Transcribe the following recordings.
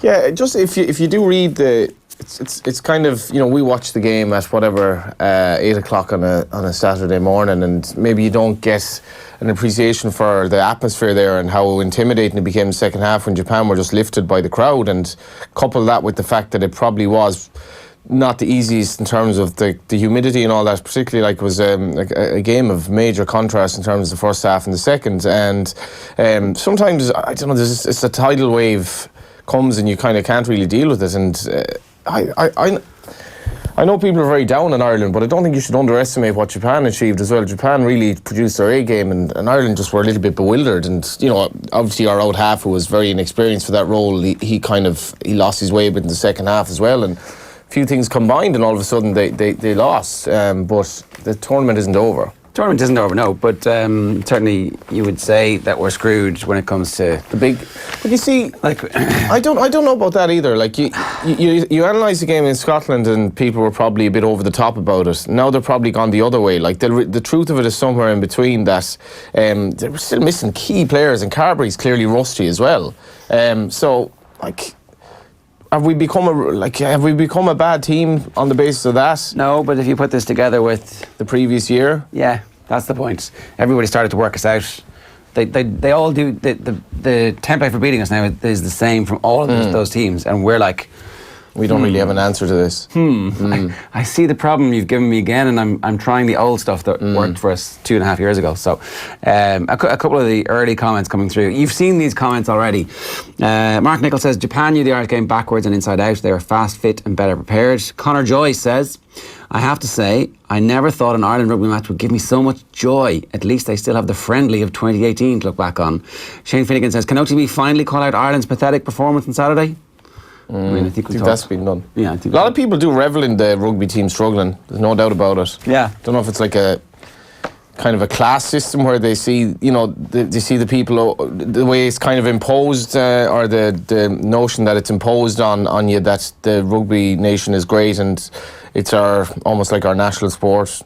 Yeah, just if you do read it's kind of, we watch the game at whatever 8 o'clock on a Saturday morning, and maybe you don't get an appreciation for the atmosphere there and how intimidating it became the second half when Japan were just lifted by the crowd, and couple that with the fact that it probably was not the easiest in terms of the humidity and all that, particularly like it was a game of major contrast in terms of the first half and the second, and sometimes, I don't know, it's a tidal wave comes and you kind of can't really deal with it, and I know people are very down on Ireland, but I don't think you should underestimate what Japan achieved as well. Japan really produced their A game, and Ireland just were a little bit bewildered. And obviously our out half, who was very inexperienced for that role, he lost his way a bit in the second half as well. And a few things combined, and all of a sudden they lost. But the tournament isn't over. Tournament isn't over, no, but certainly you would say that we're screwed when it comes to the big. But you see, like, I don't know about that either. Like you analyse the game in Scotland, and people were probably a bit over the top about it. Now they're probably gone the other way. Like the truth of it is somewhere in between. That they were still missing key players, and Carberry's clearly rusty as well. So like. Have we become a bad team on the basis of that? No, but if you put this together with the previous year, yeah, that's the point. Everybody started to work us out. They all do. The template for beating us now is the same from all of those teams, and we're like, we don't really have an answer to this. I see the problem you've given me again, and I'm trying the old stuff that worked for us 2.5 years ago. So a couple of the early comments coming through. You've seen these comments already. Mark Nicholl says, Japan knew the Irish game backwards and inside out. They were fast, fit and better prepared. Connor Joy says, I have to say, I never thought an Ireland rugby match would give me so much joy. At least they still have the friendly of 2018 to look back on. Shane Finnegan says, can OTB finally call out Ireland's pathetic performance on Saturday? I think that's been done. Yeah, a lot of people do revel in the rugby team struggling. There's no doubt about it. Yeah. Don't know if it's like a kind of a class system where they see, they see the people, the way it's kind of imposed, or the notion that it's imposed on you that the rugby nation is great and it's almost like our national sport.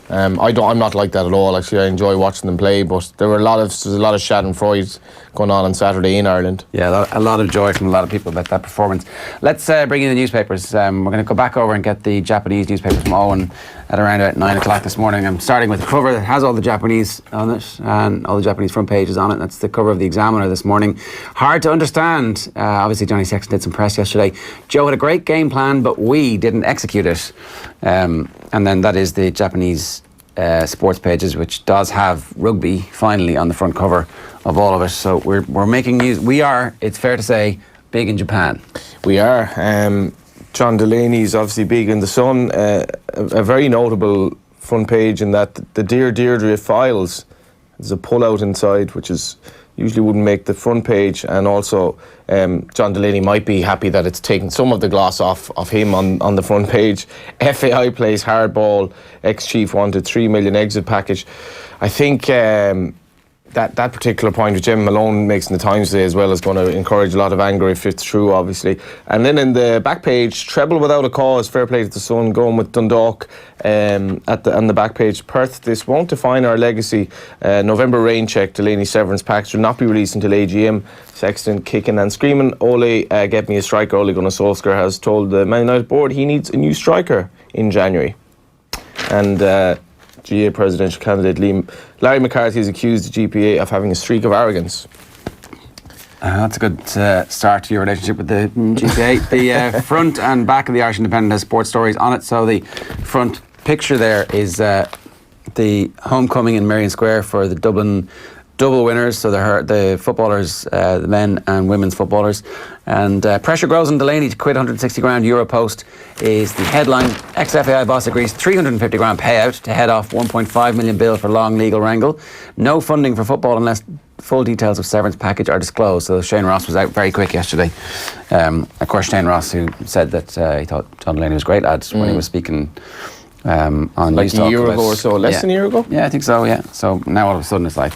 I'm not like that at all. Actually, I enjoy watching them play, but there's a lot of schadenfreude going on Saturday in Ireland. Yeah, a lot of joy from a lot of people about that performance. Let's bring in the newspapers. We're going to go back over and get the Japanese newspapers from Owen at around about 9 o'clock this morning. I'm starting with the cover that has all the Japanese on it and all the Japanese front pages on it. That's the cover of the Examiner this morning. Hard to understand. Obviously, Johnny Sexton did some press yesterday. Joe had a great game plan, but we didn't execute it. And then that is the Japanese sports pages, which does have rugby finally on the front cover of all of it. So we're making news. We are, it's fair to say, big in Japan. We are. John Delaney is obviously big in the Sun. A very notable front page in that the Dear Deirdre files. There's a pull-out inside, which is usually wouldn't make the front page, and also John Delaney might be happy that it's taken some of the gloss off of him on the front page. FAI plays hardball, ex-chief wanted 3 million exit package. I think that particular point which Jim Malone makes in the Times today as well is going to encourage a lot of anger if it's true, obviously. And then in the back page, treble without a cause, fair play to the Sun, going with Dundalk on the back page. Perth, this won't define our legacy. November rain check, Delaney severance package will not be released until AGM. Sexton kicking and screaming. Ole, get me a striker. Ole Gunnar Solskjaer has told the Man United board he needs a new striker in January. And GA presidential candidate Larry McCarthy has accused the GPA of having a streak of arrogance. That's a good start to your relationship with the GPA. The front and back of the Irish Independent has sports stories on it. So the front picture there is the homecoming in Merrion Square for the Dublin double winners, so the footballers, the men and women's footballers. And pressure grows on Delaney to quit. 160 grand euro post is the headline. Ex-FAI boss agrees 350 grand payout to head off 1.5 million bill for long legal wrangle. No funding for football unless full details of severance package are disclosed. So Shane Ross was out very quick yesterday. Of course, Shane Ross, who said that he thought John Delaney was a great lad when he was speaking on like News a Talk year ago or so, less than a year ago? Yeah, I think so, yeah. So now all of a sudden it's like,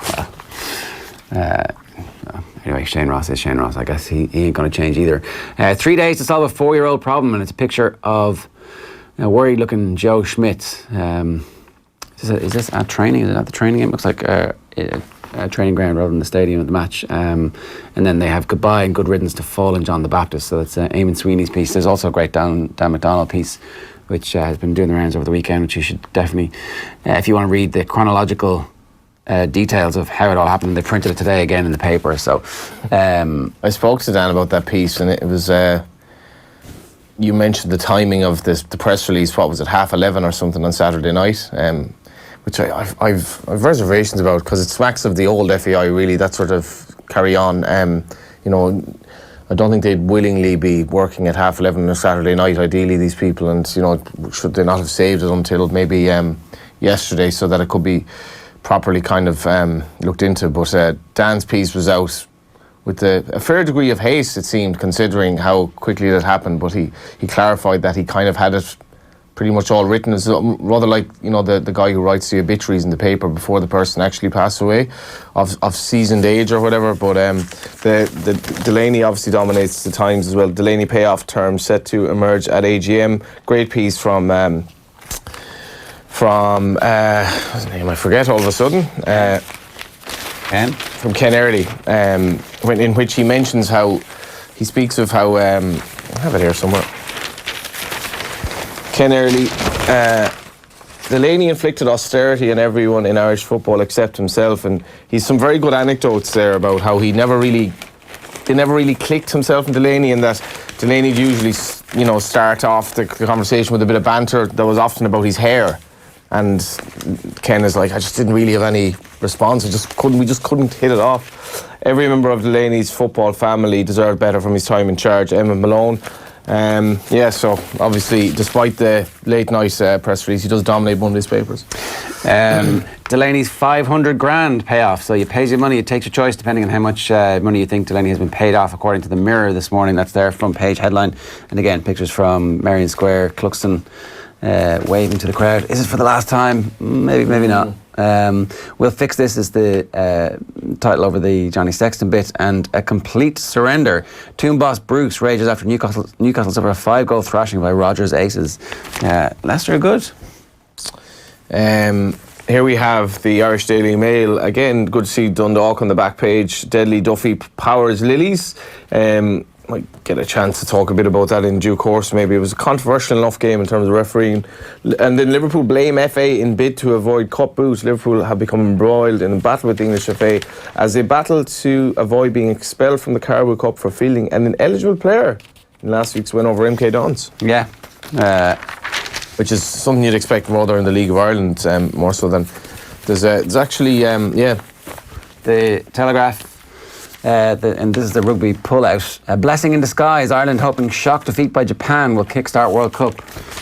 anyway, Shane Ross is Shane Ross. I guess he ain't going to change either. 3 days to solve a 4-year-old problem, and it's a picture of a worried-looking Joe Schmidt. Is this at training? Is it at the training? It looks like a training ground rather than the stadium at the match. And then they have goodbye and good riddance to Fallen John the Baptist. So that's Eamon Sweeney's piece. There's also a great Dan McDonald piece, which has been doing the rounds over the weekend, which you should definitely, if you want to read the chronological details of how it all happened. They printed it today again in the paper. So I spoke to Dan about that piece, and it was you mentioned the timing of the press release. What was it, 11:30 or something on Saturday night? Which I've reservations about, because it smacks of the old FAI, really, that sort of carry on. You know, I don't think they'd willingly be working at 11:30 on a Saturday night, ideally, these people, and, you know, should they not have saved it until maybe yesterday, so that it could be properly kind of looked into. But Dan's piece was out with a fair degree of haste, it seemed, considering how quickly that happened. But he clarified that he kind of had it pretty much all written, as rather like, you know, the guy who writes the obituaries in the paper before the person actually passed away of seasoned age or whatever. But the Delaney obviously dominates the Times as well. Delaney payoff term set to emerge at AGM. Great piece from what's his name? I forget all of a sudden. Ken? From Ken Early, in which he mentions how he speaks of how I have it here somewhere. Ken Early, Delaney inflicted austerity on everyone in Irish football except himself, and he's some very good anecdotes there about how they never really clicked, himself and Delaney, and that Delaney would usually, you know, start off the conversation with a bit of banter that was often about his hair. And Ken is like, I just didn't really have any response. We just couldn't hit it off. Every member of Delaney's football family deserved better from his time in charge. Emma Malone. So obviously, despite the late night press release, he does dominate Monday's papers. Delaney's 500 grand payoff. So you pays your money, it takes your choice depending on how much money you think Delaney has been paid off, according to the Mirror this morning. That's their front page headline. And again, pictures from Marion Square, Cluxton, waving to the crowd. Is it for the last time? Maybe not. We'll fix this is the title over the Johnny Sexton bit. And a complete surrender. Toon boss Bruce rages after Newcastle suffer a 5-goal thrashing by Rogers Aces. Leicester are good. Here we have the Irish Daily Mail. Again, good to see Dundalk on the back page. Deadly Duffy powers Lilies. Might get a chance to talk a bit about that in due course. Maybe it was a controversial enough game in terms of refereeing. And then Liverpool blame FA in bid to avoid cup boots. Liverpool have become embroiled in a battle with the English FA as they battle to avoid being expelled from the Carabao Cup for fielding an ineligible player in last week's win over MK Dons. Yeah. Which is something you'd expect rather in the League of Ireland, more so than there's actually The Telegraph. And this is the rugby pullout. A blessing in disguise. Ireland hoping shock defeat by Japan will kickstart World Cup.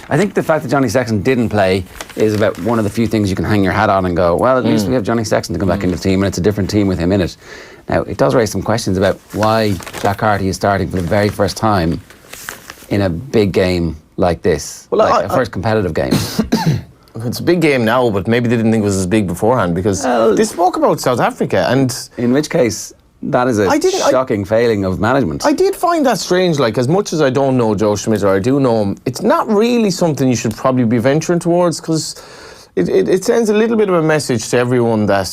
I think the fact that Johnny Sexton didn't play is about one of the few things you can hang your hat on and go, well, at least we have Johnny Sexton to come back into the team, and it's a different team with him in it. Now, it does raise some questions about why Jack Harty is starting for the very first time in a big game like this, a first competitive game. It's a big game now, but maybe they didn't think it was as big beforehand, because they spoke about South Africa, and in which case, that is a shocking failing of management. I did find that strange. Like, as much as I don't know Joe Schmidt, or I do know him, it's not really something you should probably be venturing towards, because it sends a little bit of a message to everyone that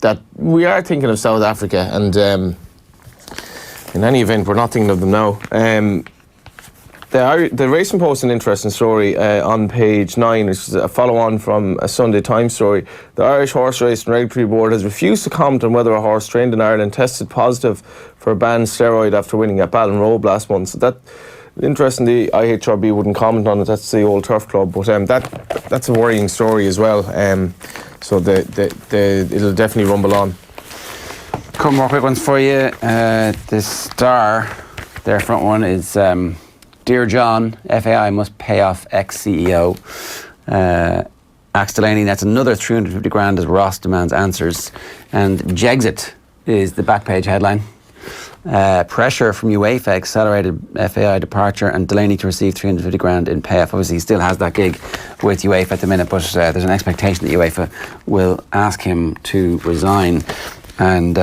that we are thinking of South Africa, and in any event, we're not thinking of them now. The Racing Post, an interesting story on page 9, which is a follow-on from a Sunday Times story. The Irish Horse Racing Regulatory Board has refused to comment on whether a horse trained in Ireland tested positive for a banned steroid after winning at Ballinrobe last month. So that, interestingly, IHRB wouldn't comment on it. That's the old turf club, but that's a worrying story as well. So it'll definitely rumble on. Couple more quick ones for you. The Star, their front one is. Dear John, FAI must pay off ex-CEO. Axe Delaney, that's another 350 grand as Ross demands answers. And Jexit is the back page headline. Pressure from UEFA accelerated FAI departure, and Delaney to receive 350 grand in payoff. Obviously, he still has that gig with UEFA at the minute, but there's an expectation that UEFA will ask him to resign. And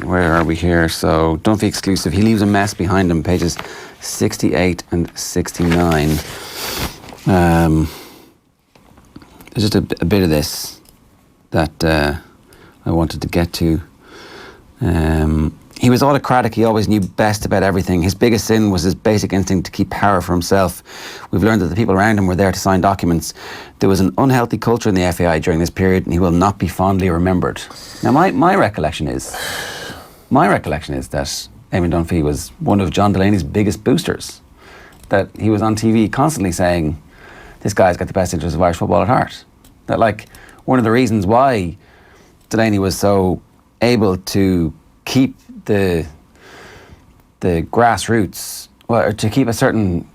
where are we here? So, Dunphy exclusive. He leaves a mess behind him, pages 68 and 69. There's just a bit of this that I wanted to get to. He was autocratic. He always knew best about everything. His biggest sin was his basic instinct to keep power for himself. We've learned that the people around him were there to sign documents. There was an unhealthy culture in the FAI during this period, and he will not be fondly remembered. Now, my recollection is that Eamon Dunphy was one of John Delaney's biggest boosters. That he was on TV constantly saying, this guy's got the best interests of Irish football at heart. That, like, one of the reasons why Delaney was so able to keep the grassroots, or to keep a certain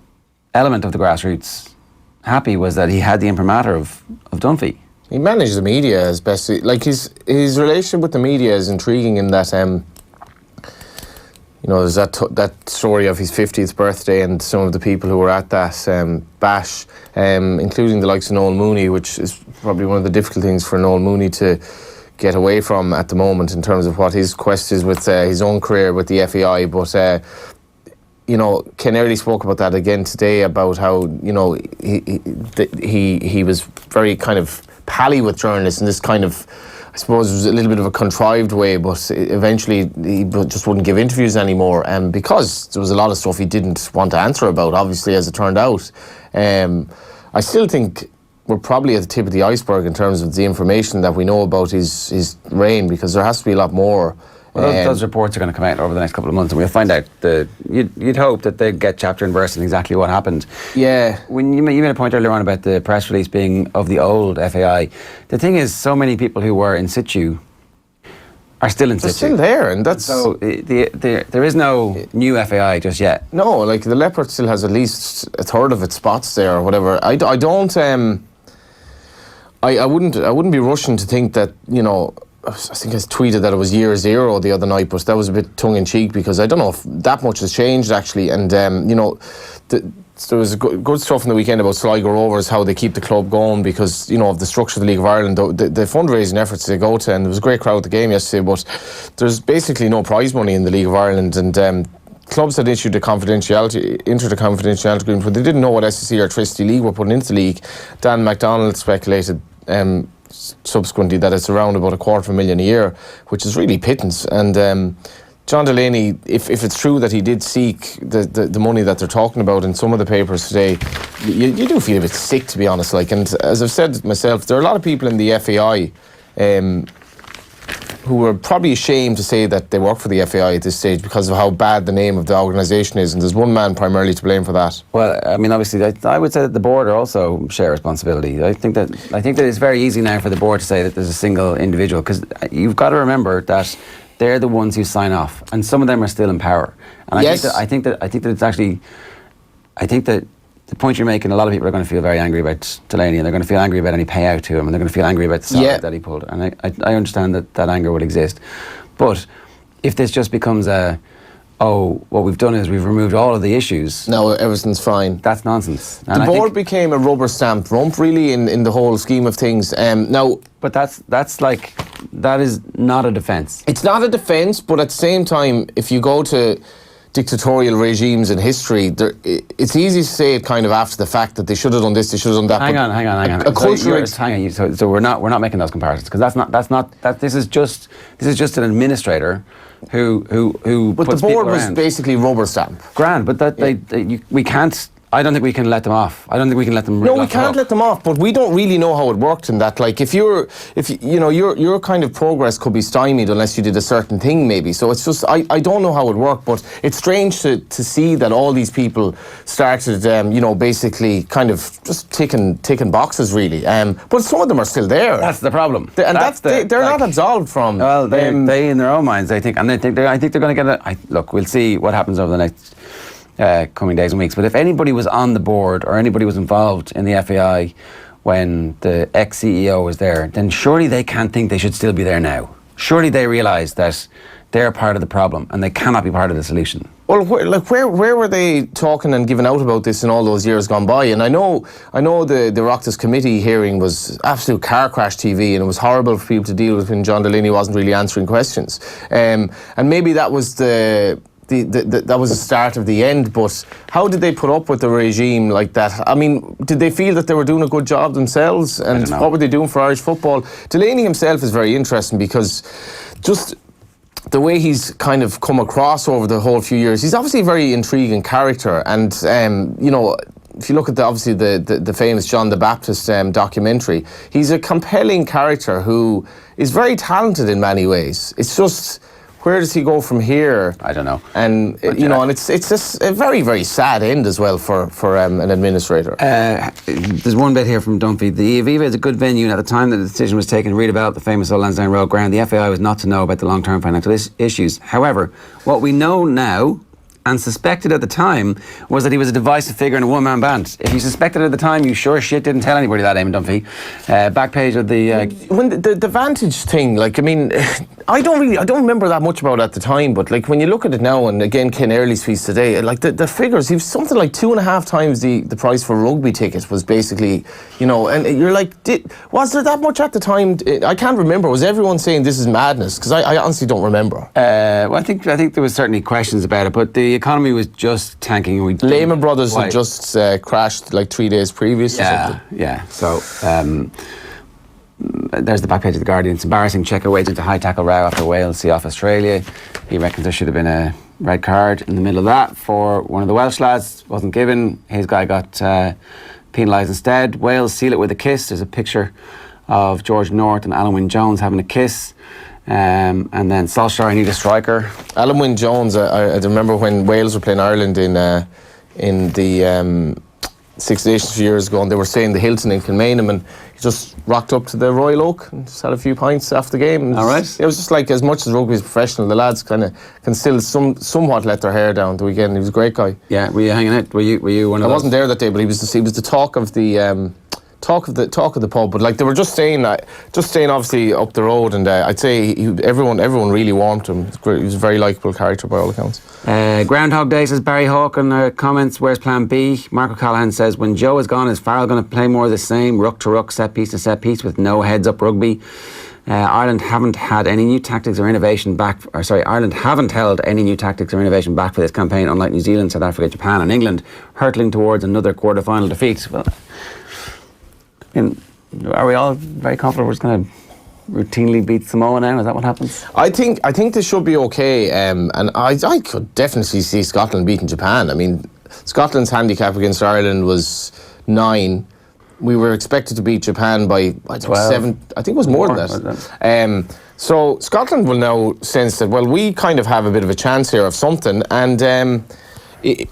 element of the grassroots happy, was that he had the imprimatur of Dunphy. He managed the media as best. Like his relationship with the media is intriguing in that. There's that story of his 50th birthday and some of the people who were at that bash, including the likes of Noel Mooney, which is probably one of the difficult things for Noel Mooney to get away from at the moment in terms of what his quest is with his own career with the FAI. But Ken Early spoke about that again today, about how he was very kind of pally with journalists, and this kind of, I suppose, it was a little bit of a contrived way, but eventually he just wouldn't give interviews anymore, because there was a lot of stuff he didn't want to answer about, obviously, as it turned out. I still think we're probably at the tip of the iceberg in terms of the information that we know about his reign, because there has to be a lot more. Well, those reports are going to come out over the next couple of months, and we'll find out. You'd hope that they get chapter and verse in exactly what happened. Yeah. When you made a point earlier on about the press release being of the old FAI, the thing is, so many people who were in situ are still in situ. They're still there, and that's... So there is no new FAI just yet. No, like the Leopard still has at least a third of its spots there or whatever. I don't... I wouldn't be rushing to think that, I think I tweeted that it was year zero the other night, but that was a bit tongue-in-cheek, because I don't know if that much has changed, actually. And, there was good stuff in the weekend about Sligo Rovers, how they keep the club going because, of the structure of the League of Ireland, the fundraising efforts they go to, and there was a great crowd at the game yesterday, but there's basically no prize money in the League of Ireland, and clubs had entered a confidentiality agreement, but they didn't know what SSE or Trinity League were putting into the league. Dan MacDonald speculated subsequently that it's around about $250,000 a year, which is really pittance. And John Delaney, if it's true that he did seek the money that they're talking about in some of the papers today, you do feel a bit sick, to be honest. Like, and as I've said myself, there are a lot of people in the FAI who were probably ashamed to say that they work for the FAI at this stage because of how bad the name of the organisation is, and there's one man primarily to blame for that. Well, I mean, obviously, I would say that the board also share responsibility. I think that it's very easy now for the board to say that there's a single individual, because you've got to remember that they're the ones who sign off, and some of them are still in power. And yes. I think that the point you're making, a lot of people are going to feel very angry about Delaney, and they're going to feel angry about any payout to him, and they're going to feel angry about the salary that he pulled. And I understand that anger will exist. But if this just becomes what we've done is we've removed all of the issues. No, everything's fine. That's nonsense. The board became a rubber stamped rump, really, in the whole scheme of things. But that is not a defence. It's not a defence, but at the same time, if you go to dictatorial regimes in history, it's easy to say it kind of after the fact that they should have done this, they should have done that. Hang on. So we're not making those comparisons, because this is just an administrator who But puts the board people was around. basically rubber stamp. Grand, but we can't. I don't think we can let them off. I don't think we can let them. No, we can't let them off. But we don't really know how it worked in that. Like, if your kind of progress could be stymied unless you did a certain thing, maybe. So it's just I don't know how it worked, but it's strange to see that all these people started, basically kind of just ticking boxes, really. But some of them are still there. That's the problem. They're not absolved from. Well, they in their own minds, I think they're going to get look, we'll see what happens over the next coming days and weeks. But if anybody was on the board or anybody was involved in the FAI when the ex-CEO was there, then surely they can't think they should still be there now. Surely they realise that they're part of the problem and they cannot be part of the solution. Well, where were they talking and giving out about this in all those years gone by? And I know the Oireachtas committee hearing was absolute car crash TV, and it was horrible for people to deal with when John Delaney wasn't really answering questions. And maybe that was the that was the start of the end, but how did they put up with the regime like that? I mean, did they feel that they were doing a good job themselves? And what were they doing for Irish football? Delaney himself is very interesting because just the way he's kind of come across over the whole few years, he's obviously a very intriguing character. And, you know, if you look at the famous John the Baptist documentary, he's a compelling character who is very talented in many ways. It's just, where does he go from here? I don't know. And you know, and it's just a very, very sad end as well for an administrator. There's one bit here from Dunphy. The Aviva is a good venue, and at the time that the decision was taken to redevelop the famous Old Lansdowne Road ground, the FAI was not to know about the long-term financial issues. However, what we know now, and suspected at the time, was that he was a divisive figure in a one-man band. If you suspected at the time, you sure shit didn't tell anybody that, Eamon Dunphy. Back page of the... When the Vantage thing, like, I mean, I don't remember that much about it at the time, but like when you look at it now, and again Ken Early's piece today, like the figures, he was something like 2.5 times the price for a rugby ticket was basically, you know, and you're like, was there that much at the time? I can't remember. Was everyone saying this is madness? Because I honestly don't remember. Well, I think there was certainly questions about it, but the economy was just tanking. Lehman Brothers had just crashed like 3 days previous or something. Yeah. So there's the back page of The Guardian. It's embarrassing. Checker wades into high tackle row after Wales see off Australia. He reckons there should have been a red card in the middle of that for one of the Welsh lads. Wasn't given. His guy got penalised instead. Wales seal it with a kiss. There's a picture of George North and Alan Wynne-Jones having a kiss. And then Solskjaer, I need a striker. Alan Wynne-Jones, I remember when Wales were playing Ireland in the Six Nations a few years ago, and they were staying the Hilton in Kilmainham, and he just rocked up to the Royal Oak and just had a few pints after the game. All right. It was just like, as much as rugby is professional, the lads kind of can still somewhat let their hair down the weekend. He was a great guy. Yeah, were you hanging out? Were you one of those? I wasn't there that day, but he was the talk of the talk of the pub. But like, they were just staying obviously up the road, and I'd say everyone really warmed him. He was a very likeable character by all accounts. Groundhog Day, says Barry Hawke in comments. Where's plan B? Mark O'Callaghan says, when Joe is gone, is Farrell going to play more of the same ruck to ruck, set piece to set piece with no heads up rugby? Ireland haven't had any new tactics or innovation back. Ireland haven't held any new tactics or innovation back for this campaign, unlike New Zealand, South Africa, Japan, and England, hurtling towards another quarter-final defeat. Well, are we all very confident we're just going to routinely beat Samoa now? Is that what happens? I think they should be okay, and I could definitely see Scotland beating Japan. I mean, Scotland's handicap against Ireland was 9. We were expected to beat Japan by 7. I think it was more than that. So Scotland will now sense that, well, we kind of have a bit of a chance here of something, and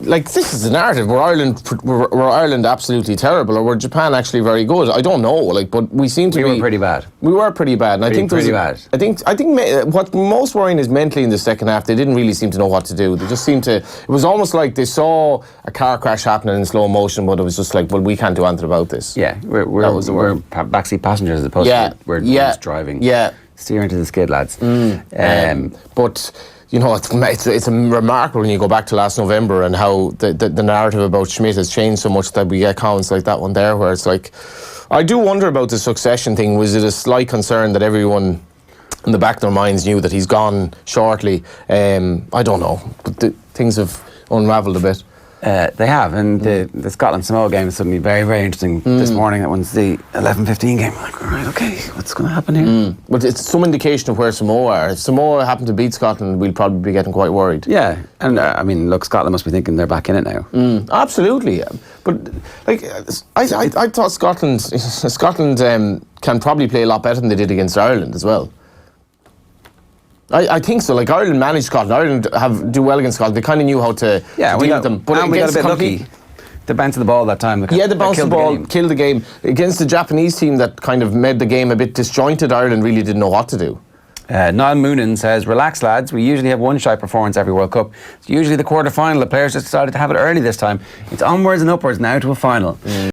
like, this is the narrative. Were Ireland absolutely terrible, or were Japan actually very good? I don't know. Like, but we seem to be. We were pretty bad. We were pretty bad, and I think bad. I think what most worrying is mentally in the second half. They didn't really seem to know what to do. They just seemed to. It was almost like they saw a car crash happening in slow motion, but it was just like, well, we can't do anything about this. Yeah, we're backseat passengers as opposed to we're just driving. Yeah, steering to the skid, lads. But. You know, it's remarkable when you go back to last November and how the narrative about Schmidt has changed so much that we get comments like that one there, where it's like, I do wonder about the succession thing. Was it a slight concern that everyone in the back of their minds knew that he's gone shortly? I don't know, but things have unravelled a bit. They have, and the Scotland-Samoa game is suddenly very, very interesting this morning. That one's the 11:15 game. I'm like, all right, okay, what's going to happen here? But it's some indication of where Samoa are. If Samoa happen to beat Scotland, we'll probably be getting quite worried. Yeah, and I mean, look, Scotland must be thinking they're back in it now. Absolutely, yeah. But like, I thought Scotland can probably play a lot better than they did against Ireland as well. I think so. Like, Ireland managed Scotland. Ireland do well against Scotland. They kind of knew how to deal with them. But we got a bit lucky. They bounced the ball that time. They bounced the ball, killed the game. Against the Japanese team that kind of made the game a bit disjointed, Ireland really didn't know what to do. Niall Moonan says, relax, lads. We usually have one shy performance every World Cup. It's usually the quarter-final. The players just decided to have it early this time. It's onwards and upwards now to a final.